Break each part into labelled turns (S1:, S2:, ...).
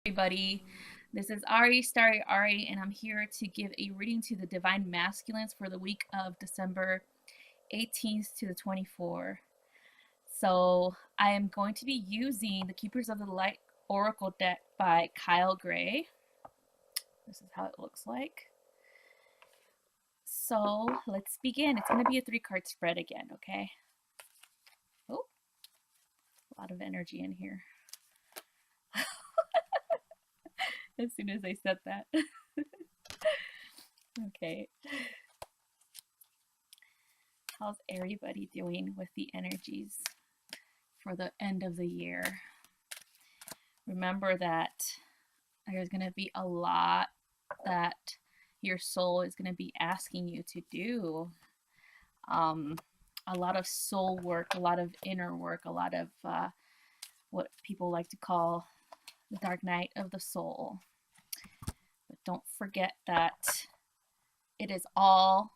S1: Everybody. This is StariAri, and I'm here to give a reading to the Divine Masculines for the week of December 18th to the 24th. So I am going to be using the Keepers of the Light Oracle deck by Kyle Gray. This is how it looks like. So let's begin. It's going to be a 3-card spread again, okay? Oh, a lot of energy in here. As soon as I said that. Okay. How's everybody doing with the energies for the end of the year? Remember that there's going to be a lot that your soul is going to be asking you to do. A lot of soul work, a lot of inner work, a lot of what people like to call the dark night of the soul. But don't forget that it is all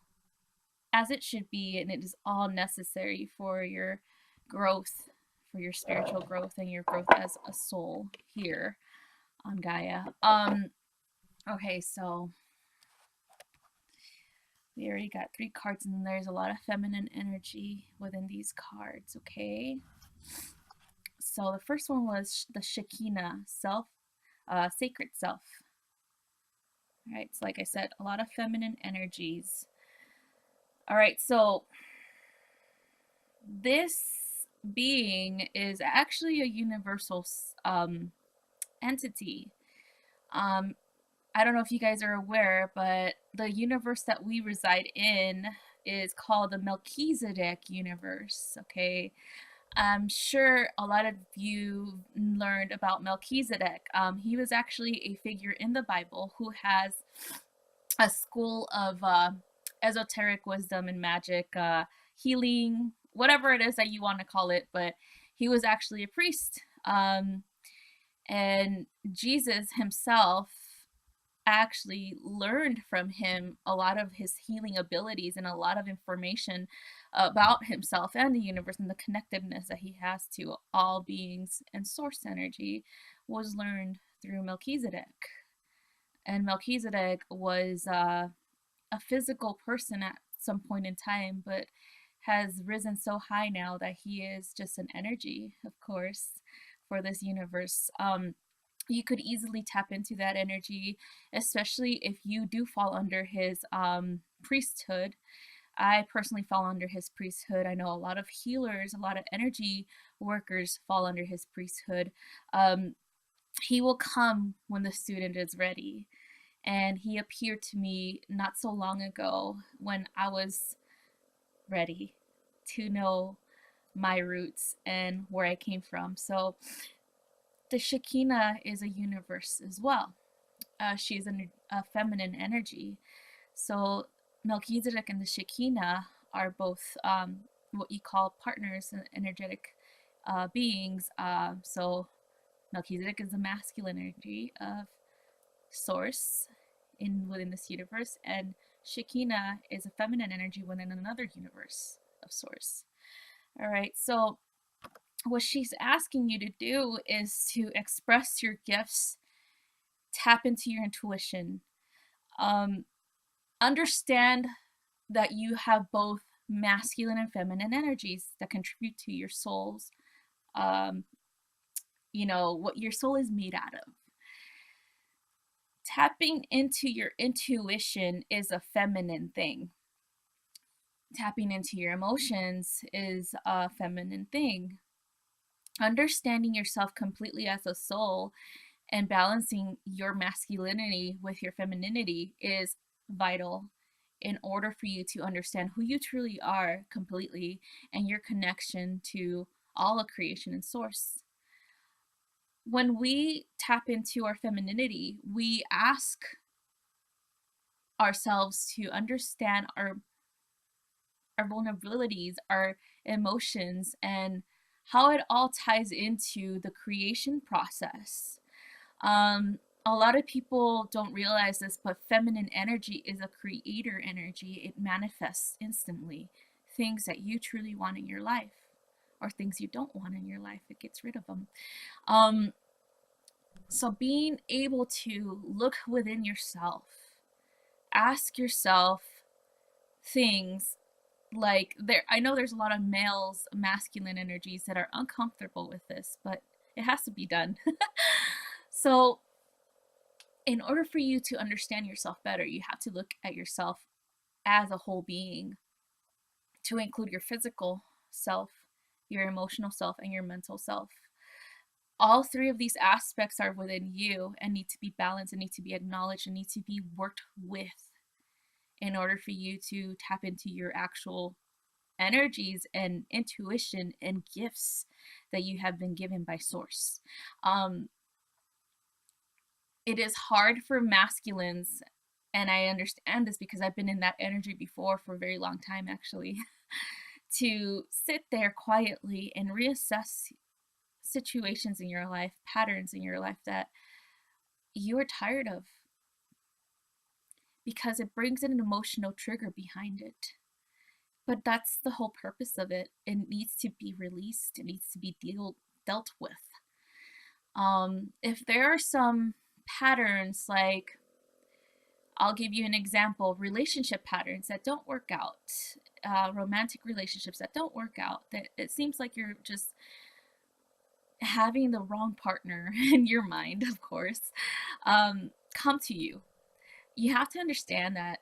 S1: as it should be, and it is all necessary for your growth, for your spiritual growth and your growth as a soul here on Gaia. Okay, so we already got 3 cards, and there's a lot of feminine energy within these cards, okay? So the first one was the Shekinah, sacred self. All right, so like I said, a lot of feminine energies. All right, so this being is actually a universal entity. I don't know if you guys are aware, but the universe that we reside in is called the Melchizedek universe, okay? I'm sure a lot of you learned about Melchizedek. He was actually a figure in the Bible who has a school of esoteric wisdom and magic, healing, whatever it is that you want to call it, but he was actually a priest. And Jesus himself actually learned from him a lot of his healing abilities and a lot of information about himself and the universe, and the connectedness that he has to all beings and source energy was learned through Melchizedek. And Melchizedek was a physical person at some point in time, but has risen so high now that he is just an energy, of course, for this universe. You could easily tap into that energy, especially if you do fall under his priesthood. I personally fall under his priesthood. I know a lot of healers, a lot of energy workers fall under his priesthood. He will come when the student is ready. And he appeared to me not so long ago when I was ready to know my roots and where I came from. So the Shekinah is a universe as well. She is a feminine energy. So Melchizedek and the Shekinah are both what you call partners and energetic beings. So Melchizedek is the masculine energy of source within this universe, and Shekinah is a feminine energy within another universe of source. All right, so what she's asking you to do is to express your gifts, tap into your intuition, understand that you have both masculine and feminine energies that contribute to your soul's, what your soul is made out of. Tapping into your intuition is a feminine thing. Tapping into your emotions is a feminine thing. Understanding yourself completely as a soul and balancing your masculinity with your femininity is vital in order for you to understand who you truly are completely and your connection to all of creation and source. When we tap into our femininity, we ask ourselves to understand our vulnerabilities, our emotions, and how it all ties into the creation process. A lot of people don't realize this, but feminine energy is a creator energy. It manifests instantly. Things that you truly want in your life, or things you don't want in your life, it gets rid of them. So being able to look within yourself, ask yourself things like, there I know there's a lot of males, masculine energies that are uncomfortable with this, but it has to be done. So in order for you to understand yourself better, you have to look at yourself as a whole being, to include your physical self, your emotional self, and your mental self. All three of these aspects are within you and need to be balanced and need to be acknowledged and need to be worked with in order for you to tap into your actual energies and intuition and gifts that you have been given by source. Um, it is hard for masculines, and I understand this because I've been in that energy before for a very long time actually, to sit there quietly and reassess situations in your life, patterns in your life that you're tired of, because it brings in an emotional trigger behind it. But that's the whole purpose of it. It needs to be released, it needs to be dealt with. If there are some patterns, like, I'll give you an example, relationship patterns that don't work out, romantic relationships that don't work out, that it seems like you're just having the wrong partner in your mind, of course, come to you. You have to understand that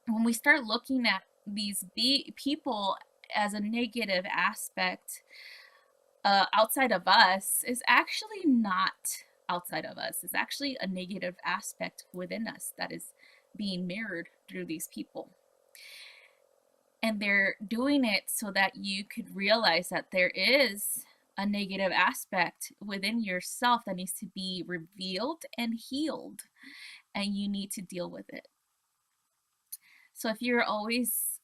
S1: when we start looking at these people as a negative aspect outside of us, is actually not outside of us. It's actually a negative aspect within us that is being mirrored through these people. And they're doing it so that you could realize that there is a negative aspect within yourself that needs to be revealed and healed, and you need to deal with it. So if you're always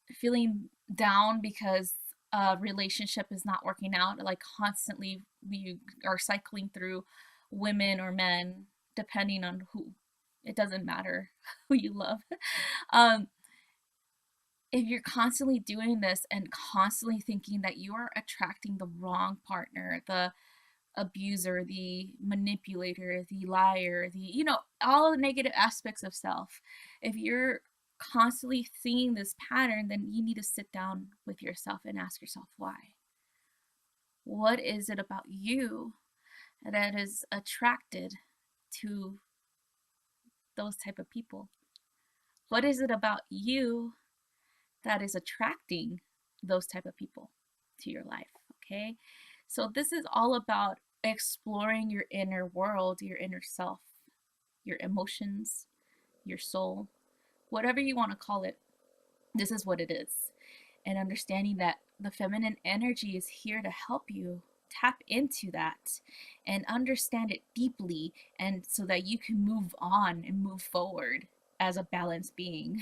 S1: feeling down because a relationship is not working out, like constantly you are cycling through women or men, depending on who, it doesn't matter who you love. um, if you're constantly doing this and constantly thinking that you are attracting the wrong partner, the abuser, the manipulator, the liar, all the negative aspects of self, if you're constantly seeing this pattern, then you need to sit down with yourself and ask yourself why. What is it about you that is attracted to those type of people? What is it about you that is attracting those type of people to your life? Okay, so this is all about exploring your inner world, your inner self, your emotions, your soul, whatever you want to call it. This is what it is. And understanding that the feminine energy is here to help you tap into that and understand it deeply, and so that you can move on and move forward as a balanced being.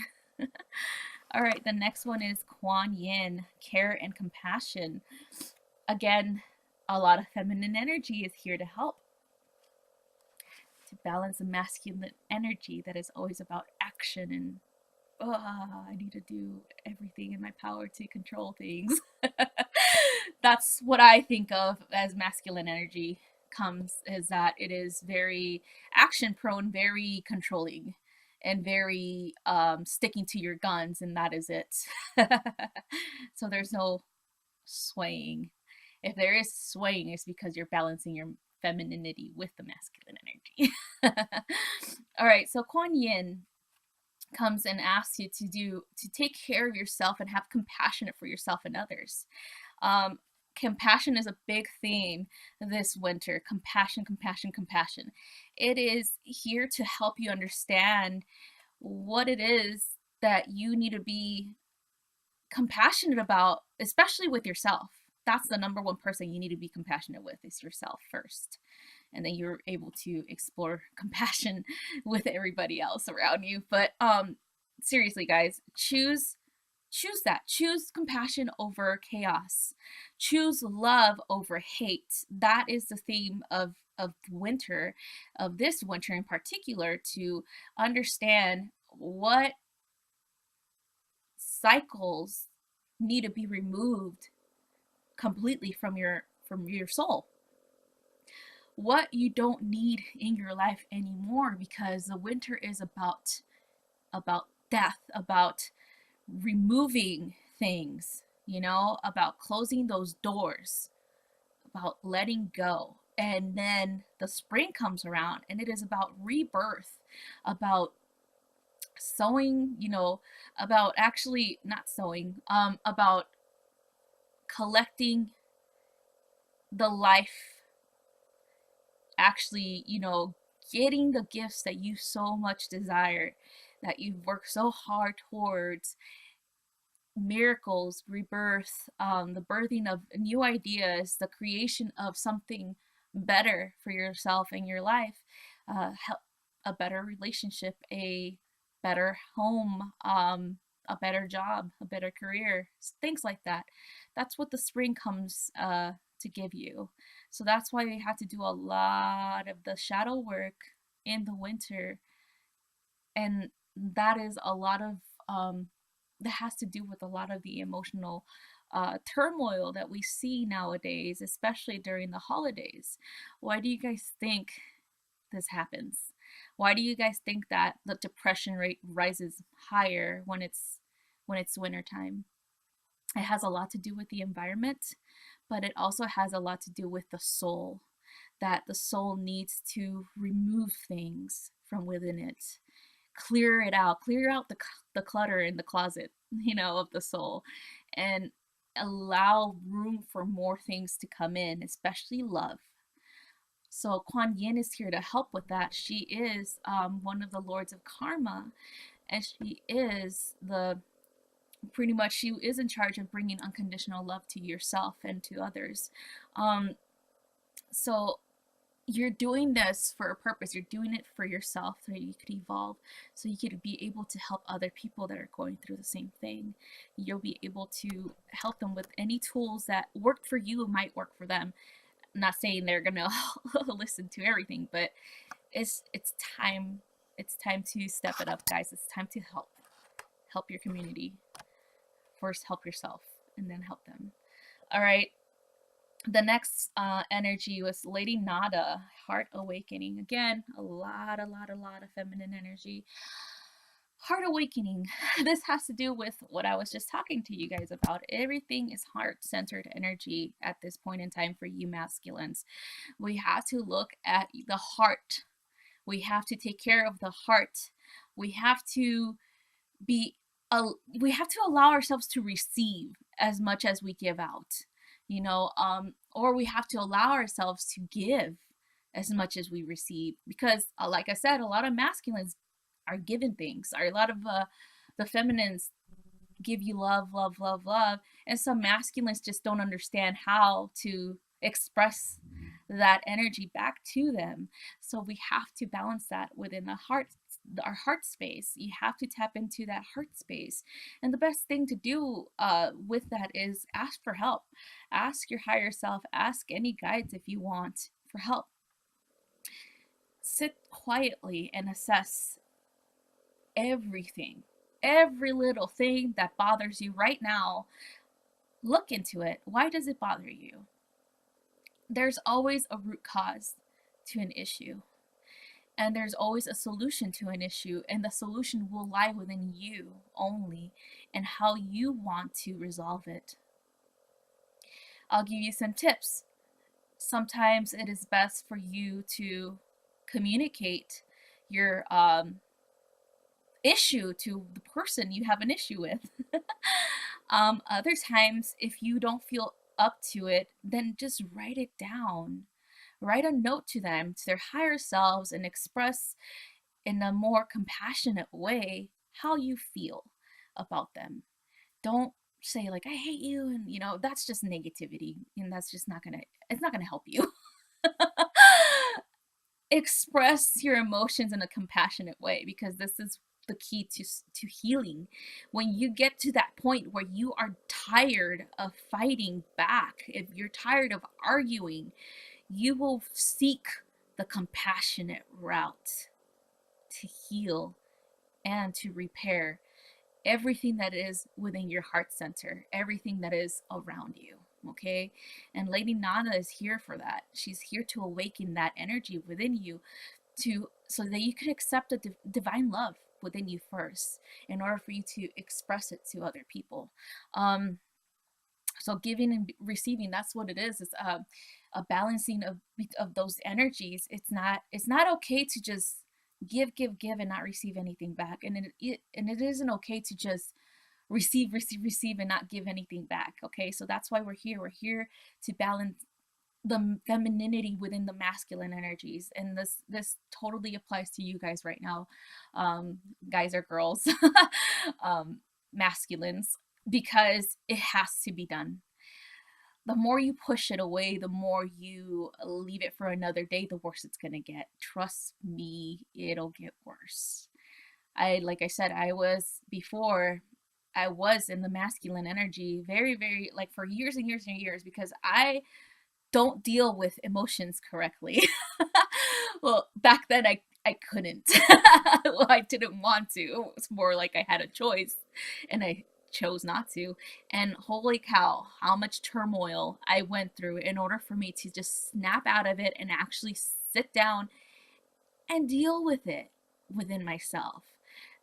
S1: All right, the next one is Quan Yin, care and compassion. Again, a lot of feminine energy is here to help to balance the masculine energy that is always about action and, I need to do everything in my power to control things. That's what I think of as masculine energy comes, is that it is very action prone, very controlling, and very sticking to your guns, and that is it. So there's no swaying. If there is swaying, it's because you're balancing your femininity with the masculine energy. All right, so Quan Yin comes and asks you to take care of yourself and have compassion for yourself and others. Compassion is a big theme this winter. Compassion, compassion, compassion. It is here to help you understand what it is that you need to be compassionate about, especially with yourself. That's the number one person you need to be compassionate with, is yourself first. And then you're able to explore compassion with everybody else around you. But seriously, guys, choose that. Choose compassion over chaos. Choose love over hate. That is the theme of winter, of this winter in particular, to understand what cycles need to be removed completely from your soul. what you don't need in your life anymore, because the winter is about death, about removing things, about closing those doors, about letting go. And then the spring comes around and it is about rebirth, about sowing, about actually not sowing, about collecting the life, actually, getting the gifts that you so much desire, that you've worked so hard towards, miracles, rebirth, the birthing of new ideas, the creation of something better for yourself and your life, a better relationship, a better home, a better job, a better career, things like that. That's what the spring comes to give you. So that's why we have to do a lot of the shadow work in the winter, and that is a lot of that has to do with a lot of the emotional turmoil that we see nowadays, especially during the holidays. Why do you guys think this happens? Why do you guys think that the depression rate rises higher when it's wintertime? It has a lot to do with the environment, but it also has a lot to do with the soul, that the soul needs to remove things from within it, clear it out, clear out the clutter in the closet, of the soul, and allow room for more things to come in, especially love. So Quan Yin is here to help with that. She is one of the lords of karma, and she is pretty much, she is in charge of bringing unconditional love to yourself and to others. Um, so you're doing this for a purpose. You're doing it for yourself so you could evolve, so you could be able to help other people that are going through the same thing. You'll be able to help them with any tools that worked for you might work for them. I'm not saying they're gonna listen to everything, but it's time. It's time to step it up, guys. It's time to help your community. First, help yourself, and then help them. All right. The next energy was Lady Nada, Heart Awakening. Again, a lot of feminine energy. Heart Awakening. This has to do with what I was just talking to you guys about. Everything is heart-centered energy at this point in time for you masculines. We have to look at the heart. We have to take care of the heart. We have to be we have to allow ourselves to receive as much as we give out, or we have to allow ourselves to give as much as we receive, because like I said, a lot of masculines are given things, or a lot of the feminines give you love, love, love, love, and some masculines just don't understand how to express that energy back to them. So we have to balance that within our heart space. You have to tap into that heart space, and the best thing to do with that is ask for help. Ask your higher self, ask any guides if you want for help. Sit quietly and assess everything, every little thing that bothers you right now. Look into it. Why does it bother you? There's always a root cause to an issue, and there's always a solution to an issue, and the solution will lie within you only, and how you want to resolve it. I'll give you some tips. Sometimes it is best for you to communicate your issue to the person you have an issue with. Other times, if you don't feel up to it, then just write it down. Write a note to them, to their higher selves, and express in a more compassionate way how you feel about them. Don't say like I hate you, and that's just negativity, and that's just it's not gonna help you. Express your emotions in a compassionate way, because this is the key to healing. When you get to that point where you are tired of fighting back, if you're tired of arguing, you will seek the compassionate route to heal and to repair everything that is within your heart center, everything that is around you. okay? And Lady Nana is here for that. She's here to awaken that energy within you, to so that you could accept the divine love within you first, in order for you to express it to other people. So giving and receiving, that's what it is. It's a balancing of those energies. It's not okay to just give and not receive anything back, and it isn't okay to just receive and not give anything back. Okay, so that's why we're here to balance the femininity within the masculine energies, and this totally applies to you guys right now, guys or girls, um, masculines, because it has to be done. The more you push it away, the more you leave it for another day, the worse it's gonna get. Trust me, it'll get worse. Like I said, I was in the masculine energy very, very, like, for years and years and years, because I don't deal with emotions correctly. Well, back then I couldn't. Well, I didn't want to. It's more like I had a choice, and I chose not to. And holy cow, how much turmoil I went through in order for me to just snap out of it and actually sit down and deal with it within myself.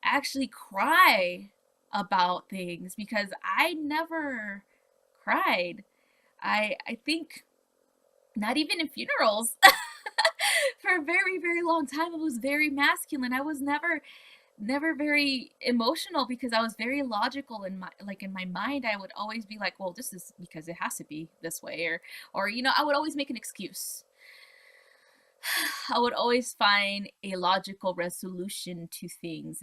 S1: Actually cry about things, because I never cried. I think not even in funerals. For a very, very long time, I was very masculine. I was never very emotional, because I was very logical in my mind. I would always be like, well, this is because it has to be this way, or I would always make an excuse. I would always find a logical resolution to things,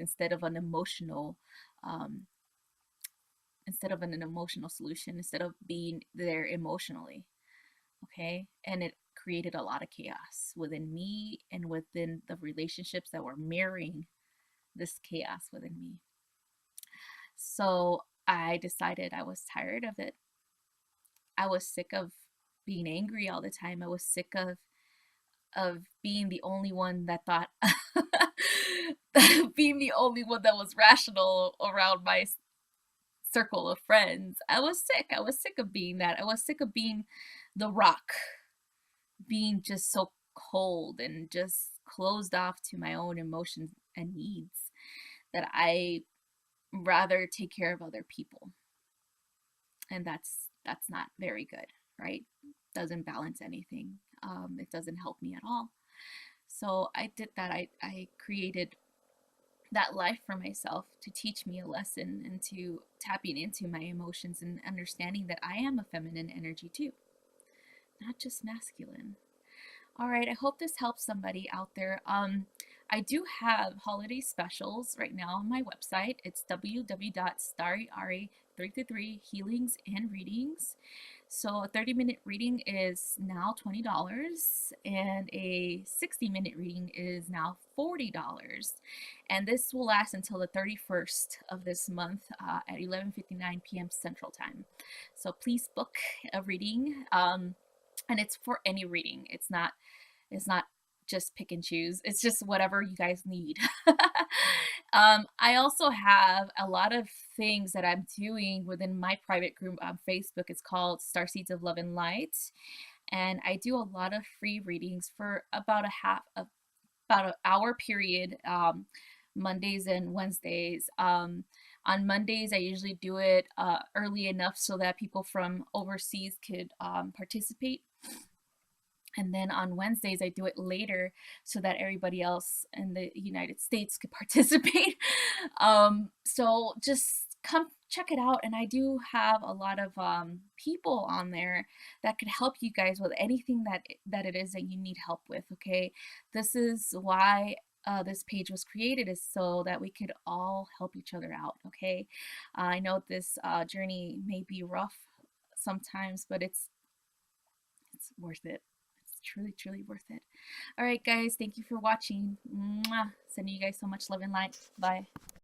S1: um, instead of an emotional solution, instead of being there emotionally. Okay, and it created a lot of chaos within me and within the relationships that were mirroring this chaos within me. So I decided I was tired of it. I was sick of being angry all the time. I was sick of being the only one that thought being the only one that was rational around my circle of friends. I was sick. I was sick of being that. I was sick of being the rock, being just so cold and just closed off to my own emotions and needs, that I rather take care of other people. And that's not very good, right? Doesn't balance anything. It doesn't help me at all. So I did that. I created that life for myself to teach me a lesson, and to tapping into my emotions and understanding that I am a feminine energy too, not just masculine. All right, I hope this helps somebody out there. I do have holiday specials right now on my website. It's www.StariAri333 Healings and Readings. So a 30-minute reading is now $20, and a 60-minute reading is now $40. And this will last until the 31st of this month, at 11:59 p.m. Central Time. So please book a reading. And it's for any reading. It's not just pick and choose. It's just whatever you guys need. I also have a lot of things that I'm doing within my private group on Facebook. It's called Star Seeds of Love and Light, and I do a lot of free readings for about an hour period, Mondays and Wednesdays. On Mondays, I usually do it early enough so that people from overseas could participate. And then on Wednesdays, I do it later so that everybody else in the United States could participate. So just come check it out. And I do have a lot of people on there that could help you guys with anything that it is that you need help with. Okay, this is why this page was created, is so that we could all help each other out. Okay, I know this journey may be rough sometimes, but it's worth it. It's truly, truly worth it. All right, guys, thank you for watching. Mwah. Sending you guys so much love and light. Bye.